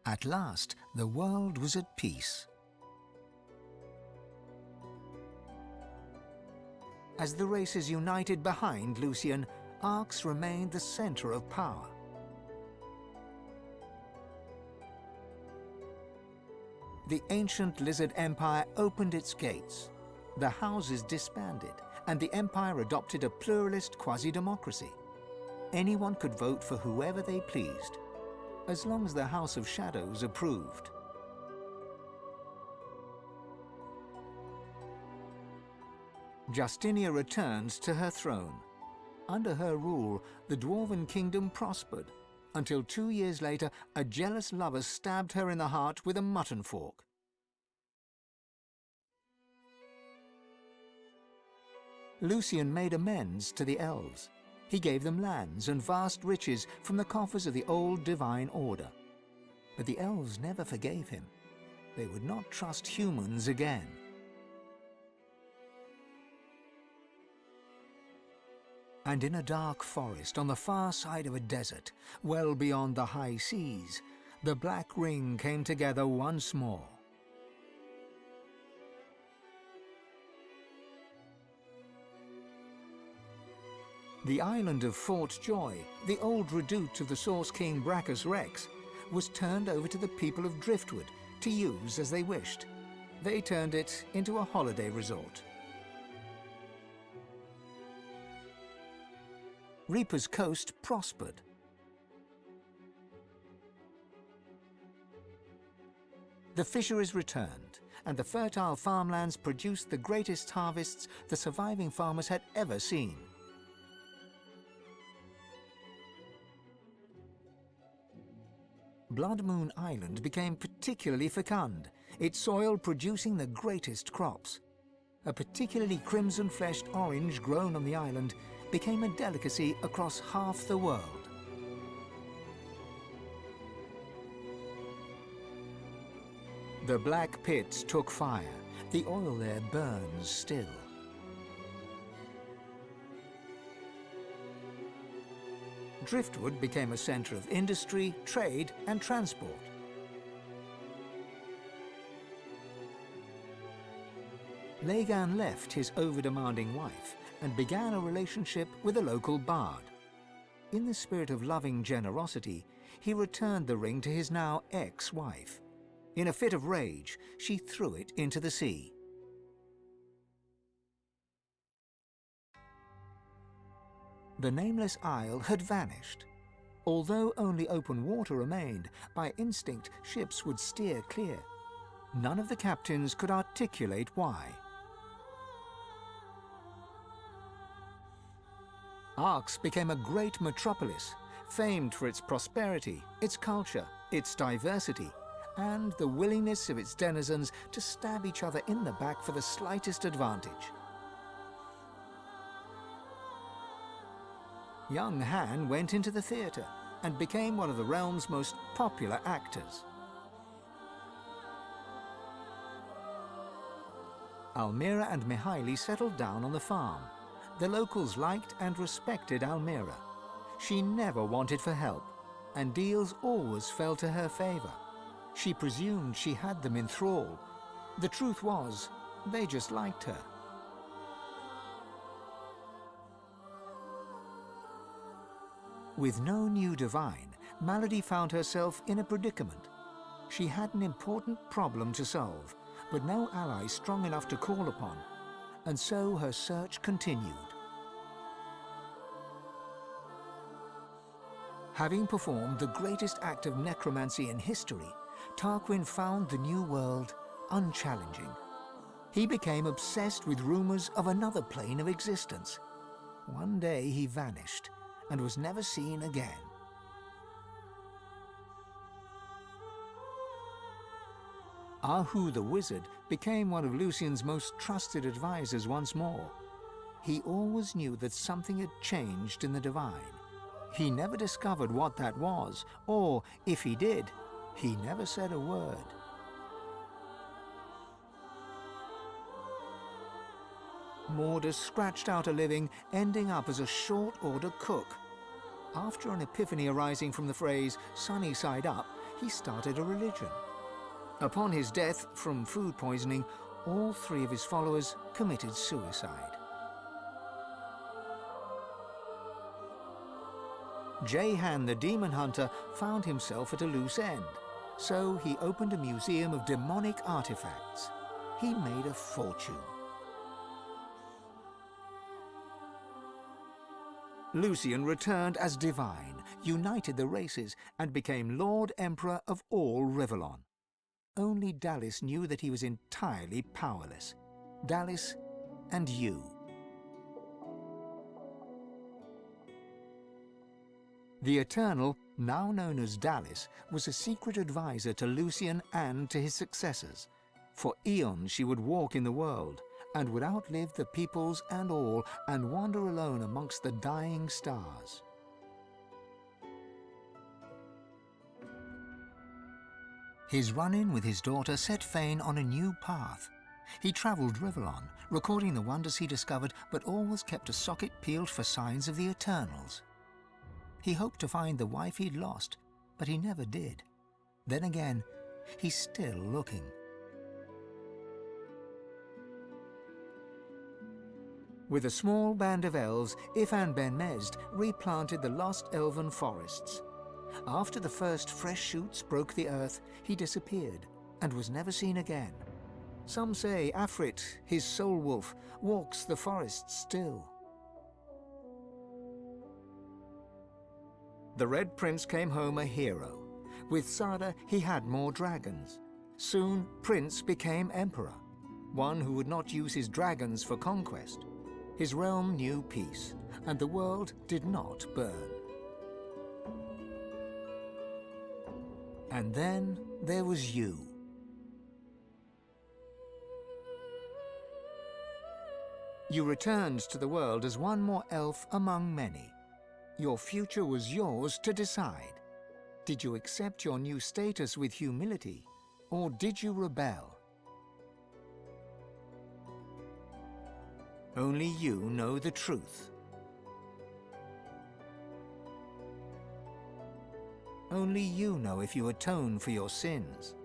At last, the world was at peace. As the races united behind Lucian, Arx remained the center of power. The ancient lizard empire opened its gates. The houses disbanded, and the empire adopted a pluralist quasi-democracy. Anyone could vote for whoever they pleased, as long as the House of Shadows approved. Justinia returns to her throne. Under her rule, the Dwarven kingdom prospered, until 2 years later, a jealous lover stabbed her in the heart with a mutton fork. Lucian made amends to the elves. He gave them lands and vast riches from the coffers of the old divine order. But the elves never forgave him. They would not trust humans again. And in a dark forest on the far side of a desert, well beyond the high seas, the Black Ring came together once more. The island of Fort Joy, the old redoubt of the Source King Brachus Rex, was turned over to the people of Driftwood to use as they wished. They turned it into a holiday resort. Reaper's Coast prospered. The fisheries returned, and the fertile farmlands produced the greatest harvests the surviving farmers had ever seen. Blood Moon Island became particularly fecund, its soil producing the greatest crops. A particularly crimson-fleshed orange grown on the island became a delicacy across half the world. The black pits took fire. The oil there burns still. Driftwood became a center of industry, trade, and transport. Lagan left his over-demanding wife and began a relationship with a local bard. In the spirit of loving generosity, he returned the ring to his now ex-wife. In a fit of rage, she threw it into the sea. The nameless isle had vanished. Although only open water remained, by instinct ships would steer clear. None of the captains could articulate why. Arx became a great metropolis, famed for its prosperity, its culture, its diversity, and the willingness of its denizens to stab each other in the back for the slightest advantage. Young Han went into the theatre and became one of the realm's most popular actors. Almira and Mihaly settled down on the farm. The locals liked and respected Almira. She never wanted for help, and deals always fell to her favor. She presumed she had them in thrall. The truth was, they just liked her. With no new divine, Malady found herself in a predicament. She had an important problem to solve, but no ally strong enough to call upon, and so her search continued. Having performed the greatest act of necromancy in history, Tarquin found the new world unchallenging. He became obsessed with rumors of another plane of existence. One day he vanished and was never seen again. Ahu the wizard became one of Lucian's most trusted advisors once more. He always knew that something had changed in the divine. He never discovered what that was, or if he did, he never said a word. Mordus scratched out a living, ending up as a short-order cook. After an epiphany arising from the phrase "sunny side up," he started a religion. Upon his death from food poisoning, all 3 of his followers committed suicide. Jehan the demon hunter found himself at a loose end, so he opened a museum of demonic artifacts. He made a fortune. Lucian returned as divine, united the races, and became Lord Emperor of all Rivellon. Only Dallis knew that he was entirely powerless. Dallis and you. The Eternal, now known as Dallis, was a secret advisor to Lucian and to his successors. For eons she would walk in the world, and would outlive the peoples and all, and wander alone amongst the dying stars. His run-in with his daughter set Fane on a new path. He travelled Rivellon, recording the wonders he discovered, but always kept a socket peeled for signs of the Eternals. He hoped to find the wife he'd lost, but he never did. Then again, he's still looking. With a small band of elves, Ifan ben Mesd replanted the lost elven forests. After the first fresh shoots broke the earth, he disappeared and was never seen again. Some say Afrit, his soul wolf, walks the forests still. The Red Prince came home a hero. With Sada, he had more dragons. Soon, Prince became Emperor, one who would not use his dragons for conquest. His realm knew peace, and the world did not burn. And then there was you. You returned to the world as one more elf among many. Your future was yours to decide. Did you accept your new status with humility, or did you rebel? Only you know the truth. Only you know if you atone for your sins.